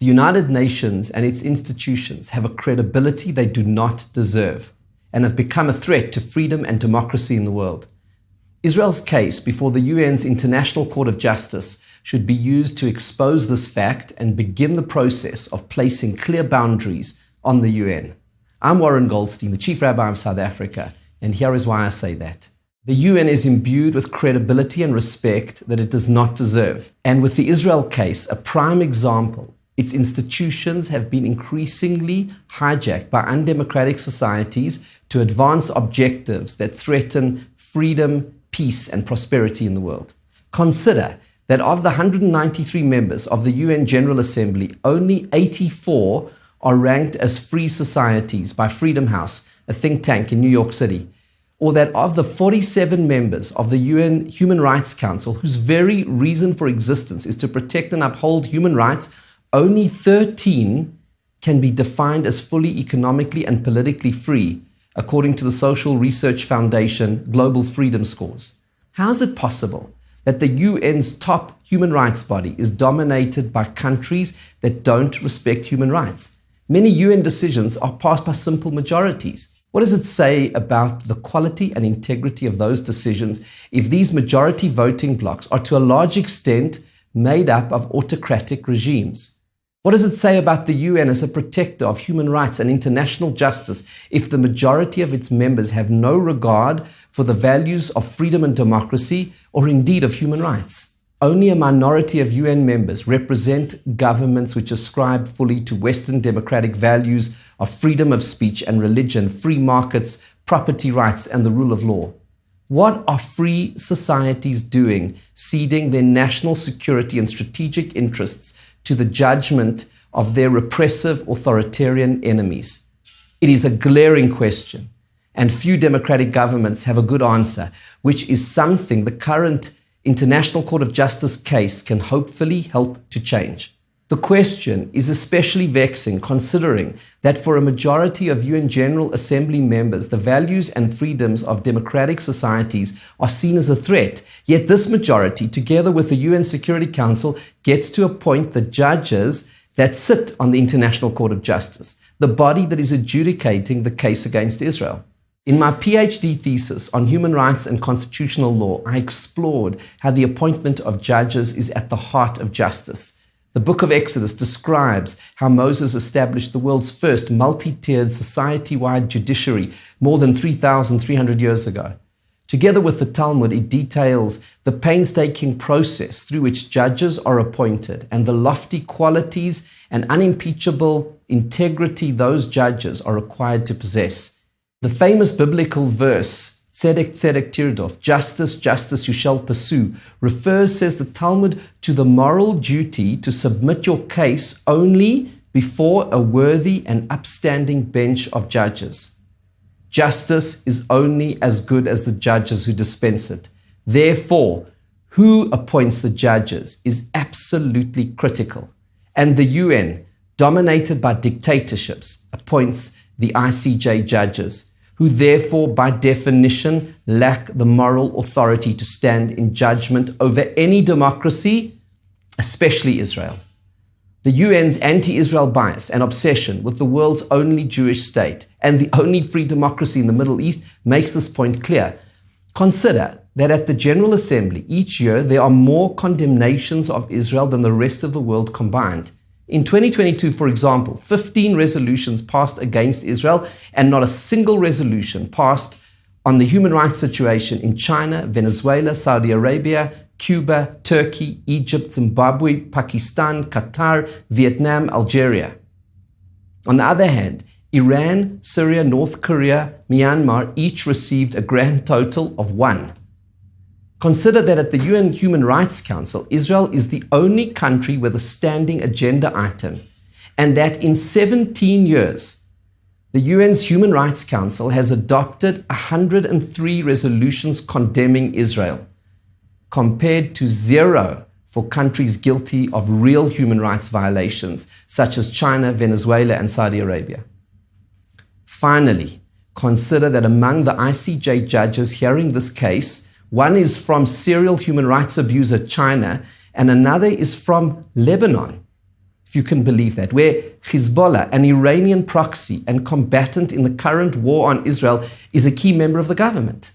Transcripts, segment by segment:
The United Nations and its institutions have a credibility they do not deserve and have become a threat to freedom and democracy in the world. Israel's case before the UN's International Court of Justice should be used to expose this fact and begin the process of placing clear boundaries on the UN. I'm Warren Goldstein, the Chief Rabbi of South Africa, and here is why I say that. The UN is imbued with credibility and respect that it does not deserve. And with the Israel case, a prime example, its institutions have been increasingly hijacked by undemocratic societies to advance objectives that threaten freedom, peace, and prosperity in the world. Consider that of the 193 members of the UN General Assembly, only 84 are ranked as free societies by Freedom House, a think tank in New York City. Or that of the 47 members of the UN Human Rights Council, whose very reason for existence is to protect and uphold human rights, only 13 can be defined as fully economically and politically free, according to the Social Research Foundation Global Freedom Scores. How is it possible that the UN's top human rights body is dominated by countries that don't respect human rights? Many UN decisions are passed by simple majorities. What does it say about the quality and integrity of those decisions if these majority voting blocs are to a large extent made up of autocratic regimes? What does it say about the UN as a protector of human rights and international justice if the majority of its members have no regard for the values of freedom and democracy, or indeed of human rights? Only a minority of UN members represent governments which ascribe fully to Western democratic values of freedom of speech and religion, free markets, property rights, and the rule of law. What are free societies doing, ceding their national security and strategic interests to the judgment of their repressive authoritarian enemies? It is a glaring question, and few democratic governments have a good answer, which is something the current International Court of Justice case can hopefully help to change. The question is especially vexing considering that for a majority of UN General Assembly members, the values and freedoms of democratic societies are seen as a threat. Yet this majority, together with the UN Security Council, gets to appoint the judges that sit on the International Court of Justice, the body that is adjudicating the case against Israel. In my PhD thesis on human rights and constitutional law, I explored how the appointment of judges is at the heart of justice. The book of Exodus describes how Moses established the world's first multi-tiered society-wide judiciary more than 3,300 years ago. Together with the Talmud, it details the painstaking process through which judges are appointed and the lofty qualities and unimpeachable integrity those judges are required to possess. The famous biblical verse, Tzedek, Tzedek Tirdof, justice, justice you shall pursue, refers, says the Talmud, to the moral duty to submit your case only before a worthy and upstanding bench of judges. Justice is only as good as the judges who dispense it. Therefore, who appoints the judges is absolutely critical. And the UN, dominated by dictatorships, appoints the ICJ judges, who therefore by definition lack the moral authority to stand in judgment over any democracy, especially Israel. The UN's anti-Israel bias and obsession with the world's only Jewish state and the only free democracy in the Middle East makes this point clear. Consider that at the General Assembly each year there are more condemnations of Israel than the rest of the world combined. In 2022, for example, 15 resolutions passed against Israel and not a single resolution passed on the human rights situation in China, Venezuela, Saudi Arabia, Cuba, Turkey, Egypt, Zimbabwe, Pakistan, Qatar, Vietnam, Algeria. On the other hand, Iran, Syria, North Korea, Myanmar each received a grand total of 1. Consider that at the UN Human Rights Council, Israel is the only country with a standing agenda item, and that in 17 years, the UN's Human Rights Council has adopted 103 resolutions condemning Israel, compared to 0 for countries guilty of real human rights violations, such as China, Venezuela, and Saudi Arabia. Finally, consider that among the ICJ judges hearing this case, one is from serial human rights abuser China and another is from Lebanon. if you can believe that, where Hezbollah, an Iranian proxy and combatant in the current war on Israel, is a key member of the government.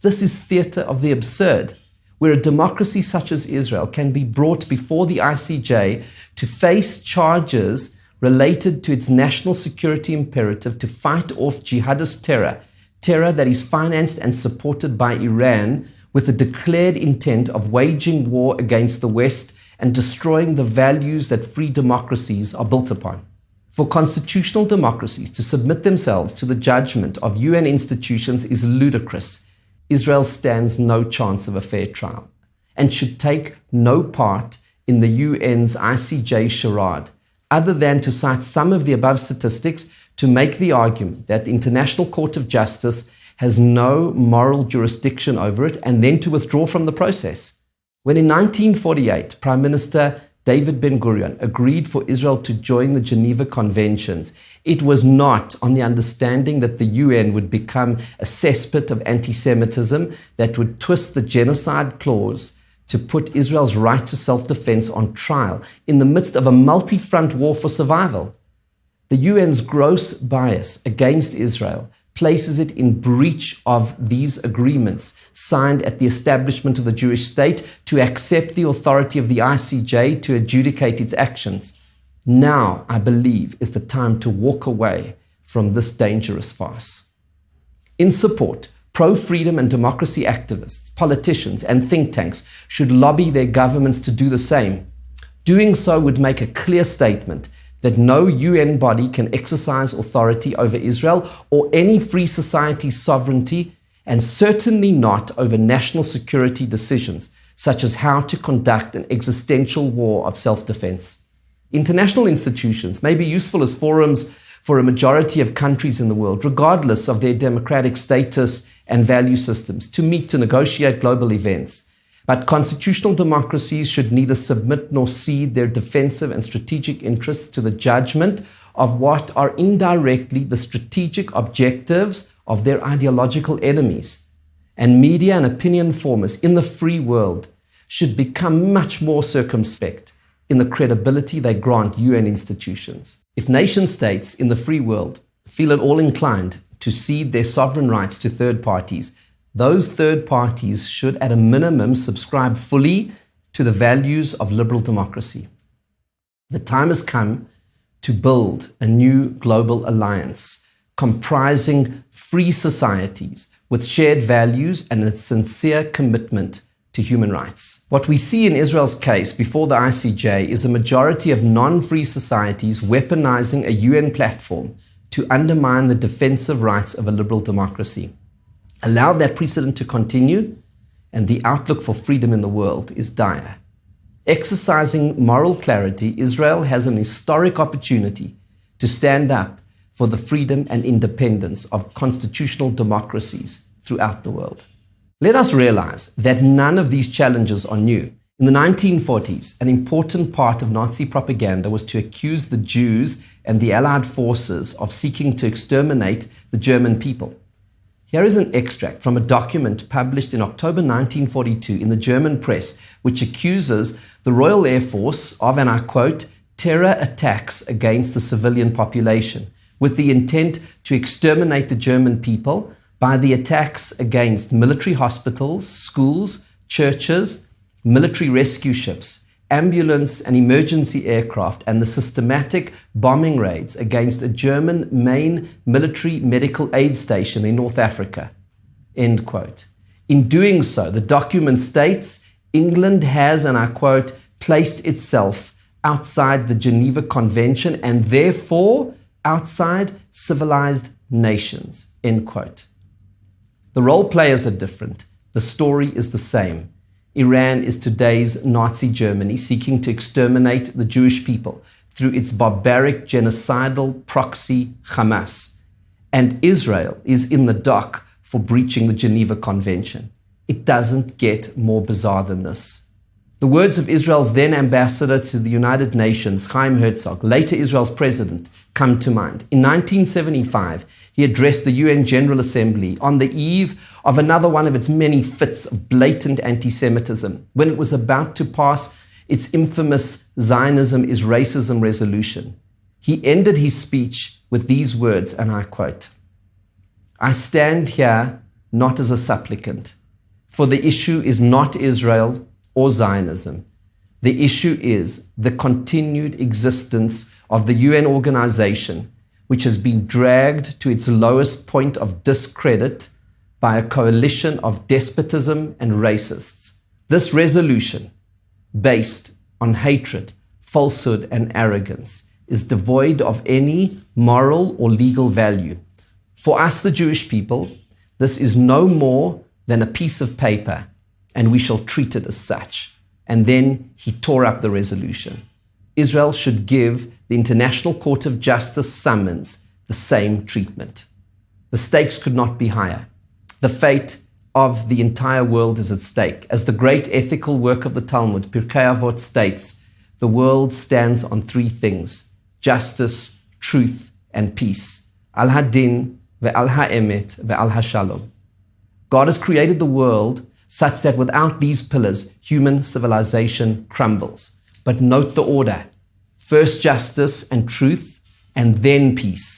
This is theater of the absurd, where a democracy such as Israel can be brought before the ICJ to face charges related to its national security imperative to fight off jihadist terror that is financed and supported by Iran with the declared intent of waging war against the West and destroying the values that free democracies are built upon. For constitutional democracies to submit themselves to the judgment of UN institutions is ludicrous. Israel stands no chance of a fair trial and should take no part in the UN's ICJ charade, other than to cite some of the above statistics to make the argument that the International Court of Justice has no moral jurisdiction over it, and then to withdraw from the process. When in 1948, Prime Minister David Ben-Gurion agreed for Israel to join the Geneva Conventions, it was not on the understanding that the UN would become a cesspit of anti-Semitism that would twist the genocide clause to put Israel's right to self-defense on trial in the midst of a multi-front war for survival. The UN's gross bias against Israel places it in breach of these agreements signed at the establishment of the Jewish state to accept the authority of the ICJ to adjudicate its actions. Now, I believe, is the time to walk away from this dangerous farce. In support, pro-freedom and democracy activists, politicians, and think tanks should lobby their governments to do the same. Doing so would make a clear statement that no UN body can exercise authority over Israel or any free society's sovereignty, and certainly not over national security decisions, such as how to conduct an existential war of self-defense. International institutions may be useful as forums for a majority of countries in the world, regardless of their democratic status and value systems, to meet to negotiate global events. But constitutional democracies should neither submit nor cede their defensive and strategic interests to the judgment of what are indirectly the strategic objectives of their ideological enemies. And media and opinion formers in the free world should become much more circumspect in the credibility they grant UN institutions. If nation states in the free world feel at all inclined to cede their sovereign rights to third parties, those third parties should at a minimum subscribe fully to the values of liberal democracy. The time has come to build a new global alliance comprising free societies with shared values and a sincere commitment to human rights. What we see in Israel's case before the ICJ is a majority of non-free societies weaponizing a UN platform to undermine the defensive rights of a liberal democracy. Allow that precedent to continue, and the outlook for freedom in the world is dire. Exercising moral clarity, Israel has an historic opportunity to stand up for the freedom and independence of constitutional democracies throughout the world. Let us realize that none of these challenges are new. In the 1940s, an important part of Nazi propaganda was to accuse the Jews and the Allied forces of seeking to exterminate the German people. Here is an extract from a document published in October 1942 in the German press, which accuses the Royal Air Force of, and I quote, terror attacks against the civilian population, with the intent to exterminate the German people by the attacks against military hospitals, schools, churches, military rescue ships, ambulance and emergency aircraft, and the systematic bombing raids against a German main military medical aid station in North Africa. End quote. In doing so, the document states, England has, and I quote, placed itself outside the Geneva Convention and therefore outside civilized nations. End quote. The role players are different. The story is the same. Iran is today's Nazi Germany, seeking to exterminate the Jewish people through its barbaric genocidal proxy Hamas. And Israel is in the dock for breaching the Geneva Convention. It doesn't get more bizarre than this. The words of Israel's then ambassador to the United Nations, Chaim Herzog, later Israel's president, come to mind. In 1975, he addressed the UN General Assembly on the eve of another one of its many fits of blatant anti-Semitism, when it was about to pass its infamous Zionism is racism resolution. He ended his speech with these words, and I quote, "I stand here not as a supplicant, for the issue is not Israel or Zionism. The issue is the continued existence of the UN organization, which has been dragged to its lowest point of discredit by a coalition of despotism and racists. This resolution, based on hatred, falsehood, and arrogance, is devoid of any moral or legal value. For us, the Jewish people, this is no more than a piece of paper, and we shall treat it as such." And then he tore up the resolution. Israel should give the International Court of Justice summons the same treatment. The stakes could not be higher. The fate of the entire world is at stake. As the great ethical work of the Talmud, Pirkei Avot, states, the world stands on three things: justice, truth, and peace. Al-Hadin, ve'al-ha'emet, ve'al-ha'shalom. God has created the world such that without these pillars, human civilization crumbles. But note the order: first justice and truth, and then peace.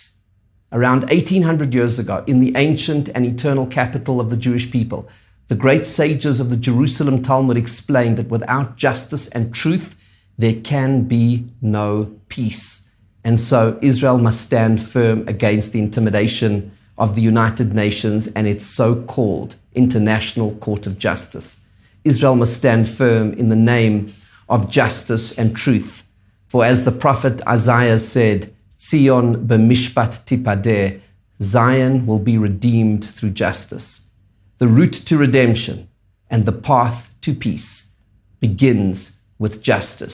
Around 1800 years ago, in the ancient and eternal capital of the Jewish people, the great sages of the Jerusalem Talmud explained that without justice and truth, there can be no peace. And so Israel must stand firm against the intimidation of the United Nations and its so-called International Court of Justice. Israel must stand firm in the name of justice and truth. For as the prophet Isaiah said, Zion b'mishpat tipadeh, Zion will be redeemed through justice. The route to redemption and the path to peace begins with justice.